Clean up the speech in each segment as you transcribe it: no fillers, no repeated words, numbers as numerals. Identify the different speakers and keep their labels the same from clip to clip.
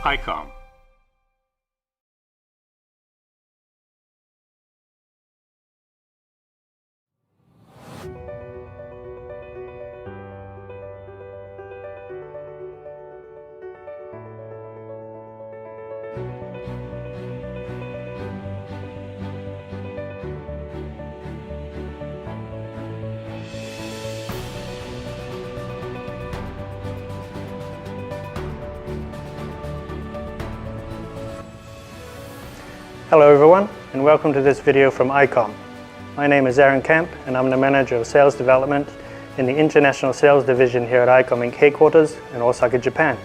Speaker 1: Icom.
Speaker 2: Hello everyone, and welcome to this video from Icom. My name is Aaron Camp, and I'm the Manager of Sales Development in the International Sales Division here at Icom Inc. headquarters in Osaka, Japan.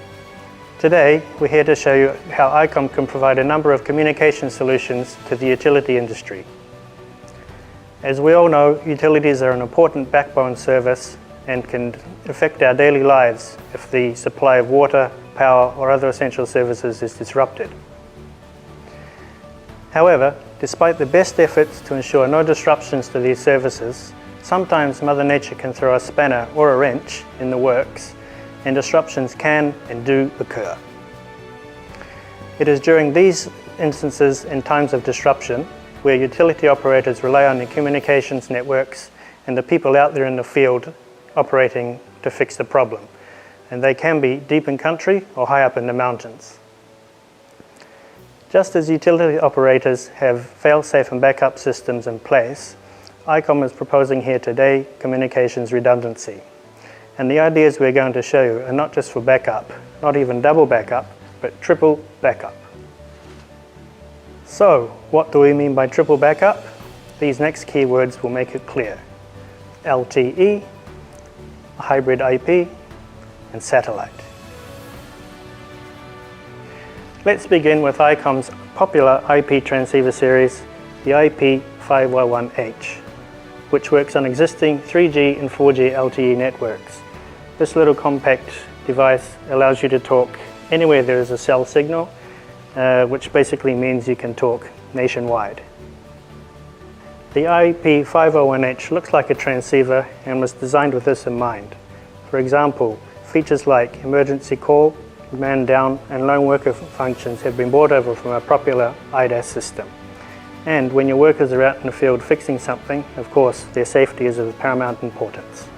Speaker 2: Today, we're here to show you how Icom can provide a number of communication solutions to the utility industry. As we all know, utilities are an important backbone service and can affect our daily lives if the supply of water, power, or other essential services is disrupted. However, despite the best efforts to ensure no disruptions to these services, sometimes Mother Nature can throw a spanner or a wrench in the works, and disruptions can and do occur. It is during these instances and times of disruption where utility operators rely on the communications networks and the people out there in the field operating to fix the problem, and they can be deep in country or high up in the mountains. Just as utility operators have fail-safe and backup systems in place, Icom is proposing here today communications redundancy. And the ideas we're going to show you are not just for backup, not even double backup, but triple backup. So, what do we mean by triple backup? These next keywords will make it clear. LTE, hybrid IP, and satellite. Let's begin with Icom's popular IP transceiver series, the IP501H, which works on existing 3G and 4G LTE networks. This little compact device allows you to talk anywhere there is a cell signal, which basically means you can talk nationwide. The IP501H looks like a transceiver and was designed with this in mind. For example, features like emergency call, man down, and lone worker functions have been brought over from a popular IDAS system. And when your workers are out in the field fixing something, of course, their safety is of paramount importance.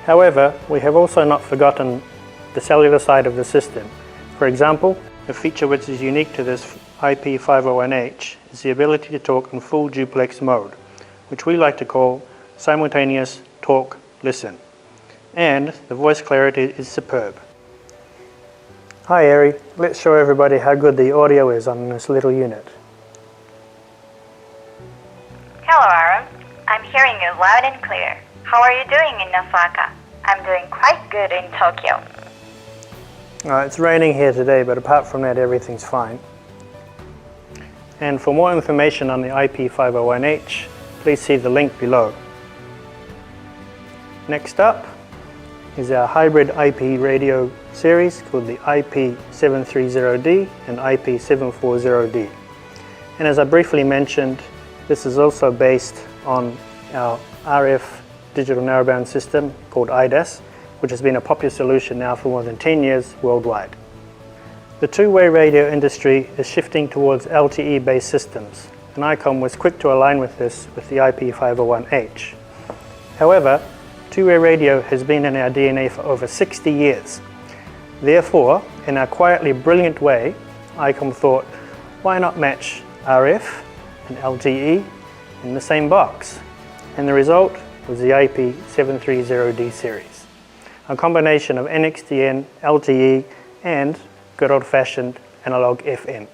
Speaker 2: However, we have also not forgotten the cellular side of the system. For example, a feature which is unique to this IP501H is the ability to talk in full duplex mode, which we like to call simultaneous talk-listen. And the voice clarity is superb. Hi Ari, let's show everybody how good the audio is on this little unit.
Speaker 3: Hello Aaron, I'm hearing you loud and clear. How are you doing in Osaka? I'm doing quite good in Tokyo.
Speaker 2: It's raining here today, but apart from that everything's fine. And for more information on the IP501H, please see the link below. Next up is our hybrid IP radio series called the IP730D and IP740D. And as I briefly mentioned, this is also based on our RF digital narrowband system called IDAS, which has been a popular solution now for more than 10 years worldwide. The two-way radio industry is shifting towards LTE-based systems, and Icom was quick to align with this with the IP501H. However, two-way radio has been in our DNA for over 60 years. Therefore, in our quietly brilliant way, Icom thought, why not match RF and LTE in the same box? And the result was the IP730D series, a combination of NXDN, LTE, and good old-fashioned analog FM.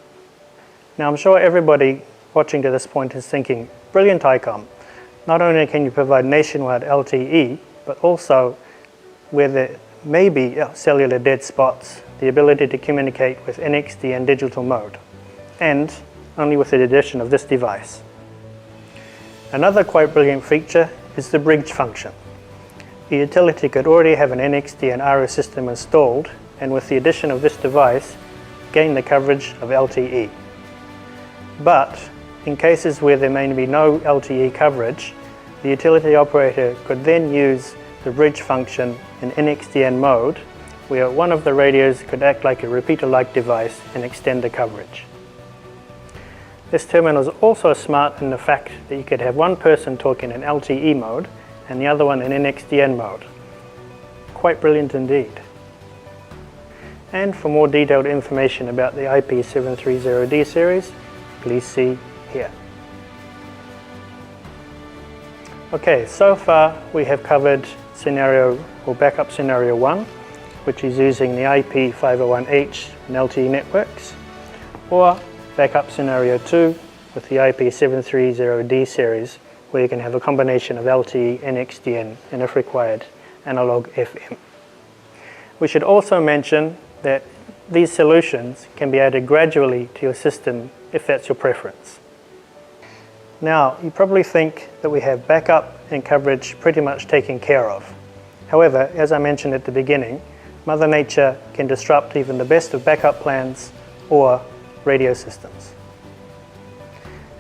Speaker 2: Now I'm sure everybody watching to this point is thinking, brilliant Icom, not only can you provide nationwide LTE, but also where there may be cellular dead spots, the ability to communicate with NXDN digital mode, and only with the addition of this device. Another quite brilliant feature is the bridge function. The utility could already have an NXDN RF system installed, and with the addition of this device, gain the coverage of LTE. But in cases where there may be no LTE coverage, the utility operator could then use the bridge function in NXDN mode where one of the radios could act like a repeater-like device and extend the coverage. This terminal is also smart in the fact that you could have one person talk in an LTE mode and the other one in NXDN mode. Quite brilliant indeed. And for more detailed information about the IP730D series, please see here. Okay, so far we have covered scenario or backup scenario 1, which is using the IP501H and LTE networks, or backup scenario 2 with the IP730D series, where you can have a combination of LTE and NXDN and, if required, analog FM. We should also mention that these solutions can be added gradually to your system if that's your preference. Now, you probably think that we have backup and coverage pretty much taken care of. However, as I mentioned at the beginning, Mother Nature can disrupt even the best of backup plans or radio systems.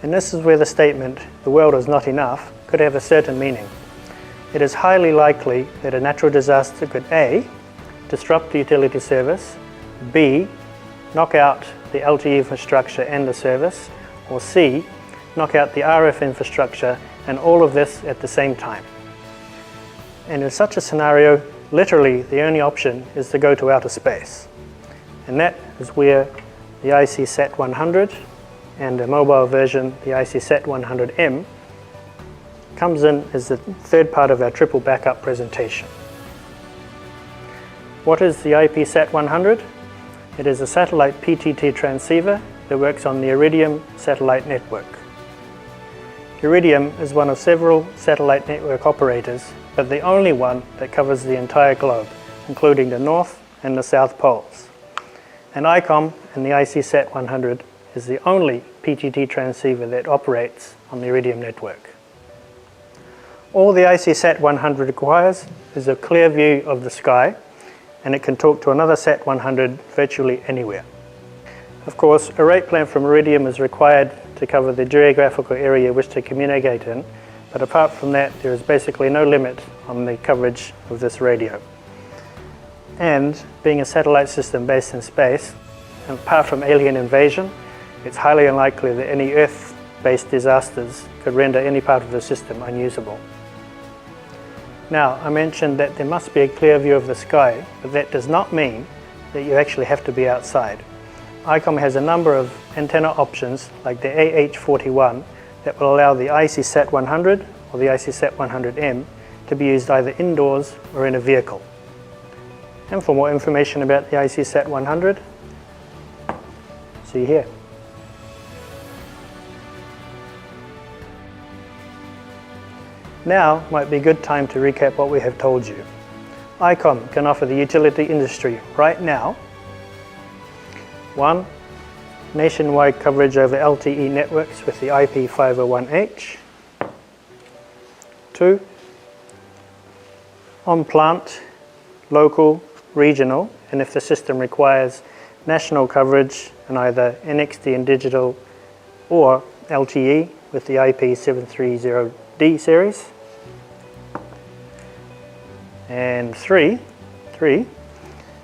Speaker 2: And this is where the statement, "the world is not enough," could have a certain meaning. It is highly likely that a natural disaster could A, disrupt the utility service, B, knock out the LTE infrastructure and the service, or C, knock out the RF infrastructure, and all of this at the same time. And in such a scenario, literally the only option is to go to outer space. And that is where the IC-SAT100 and a mobile version, the IC-SAT100M, comes in as the third part of our triple backup presentation. What is the IP-SAT100? It is a satellite PTT transceiver that works on the Iridium satellite network. Iridium is one of several satellite network operators, but the only one that covers the entire globe, including the North and the South Poles. And Icom and the IC-SAT100 is the only PTT transceiver that operates on the Iridium network. All the IC-SAT100 requires is a clear view of the sky, and it can talk to another SAT100 virtually anywhere. Of course, a rate plan from Iridium is required to cover the geographical area you wish to communicate in, but apart from that, there is basically no limit on the coverage of this radio. And being a satellite system based in space, apart from alien invasion, it's highly unlikely that any Earth-based disasters could render any part of the system unusable. Now, I mentioned that there must be a clear view of the sky, but that does not mean that you actually have to be outside. Icom has a number of antenna options, like the AH41, that will allow the IC-SAT100 or the IC-SAT100M to be used either indoors or in a vehicle. And for more information about the IC-SAT100, see here. Now might be a good time to recap what we have told you. Icom can offer the utility industry right now 1. Nationwide coverage over LTE networks with the IP501H. 2. On-plant, local, regional, and if the system requires national coverage in either NXD and digital or LTE with the IP730D series. And 3,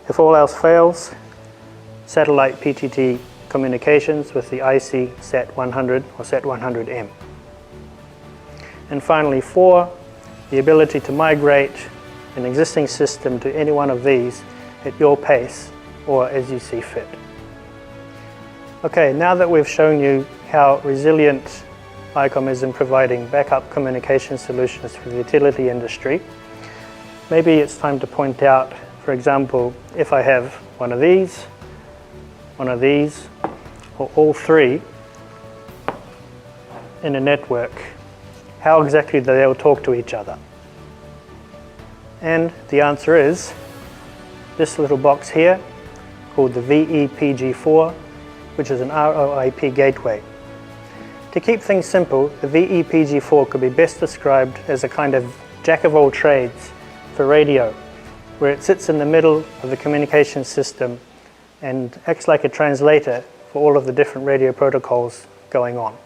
Speaker 2: if all else fails, satellite PTT communications with the IC-SAT100 or SAT100M. And finally 4, the ability to migrate an existing system to any one of these at your pace or as you see fit. Okay, now that we've shown you how resilient Icom is in providing backup communication solutions for the utility industry, maybe it's time to point out, for example, if I have one of these, or all three in a network, how exactly do they all talk to each other? And the answer is this little box here called the VEPG4, which is an ROIP gateway. To keep things simple, the VEPG4 could be best described as a kind of jack of all trades for radio, where it sits in the middle of the communication system and acts like a translator for all of the different radio protocols going on.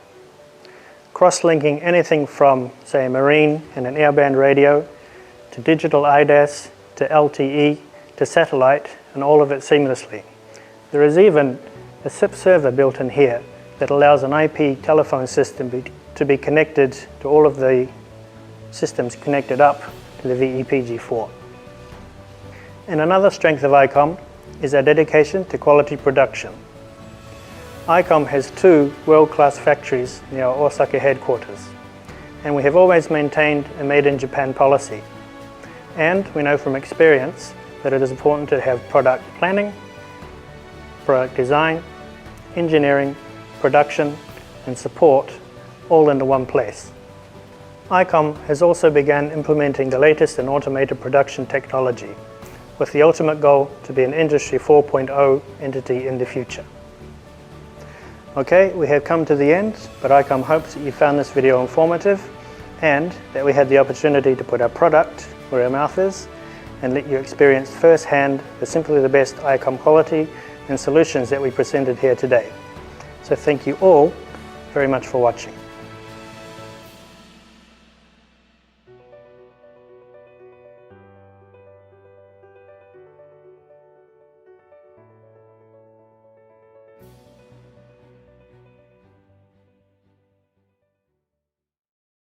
Speaker 2: Cross-linking anything from, say, a marine and an airband radio, to digital IDAS, to LTE, to satellite and all of it seamlessly. There is even a SIP server built in here that allows an IP telephone system to be connected to all of the systems connected up to the VEPG4. And another strength of Icom is our dedication to quality production. Icom has 2 world-class factories near our Osaka headquarters, and we have always maintained a made-in-Japan policy. And we know from experience that it is important to have product planning, product design, engineering, production, and support all into one place. Icom has also begun implementing the latest in automated production technology, with the ultimate goal to be an Industry 4.0 entity in the future. Okay, we have come to the end, but Icom hopes that you found this video informative and that we had the opportunity to put our product where our mouth is and let you experience firsthand the simply the best Icom quality and solutions that we presented here today. So thank you all very much for watching.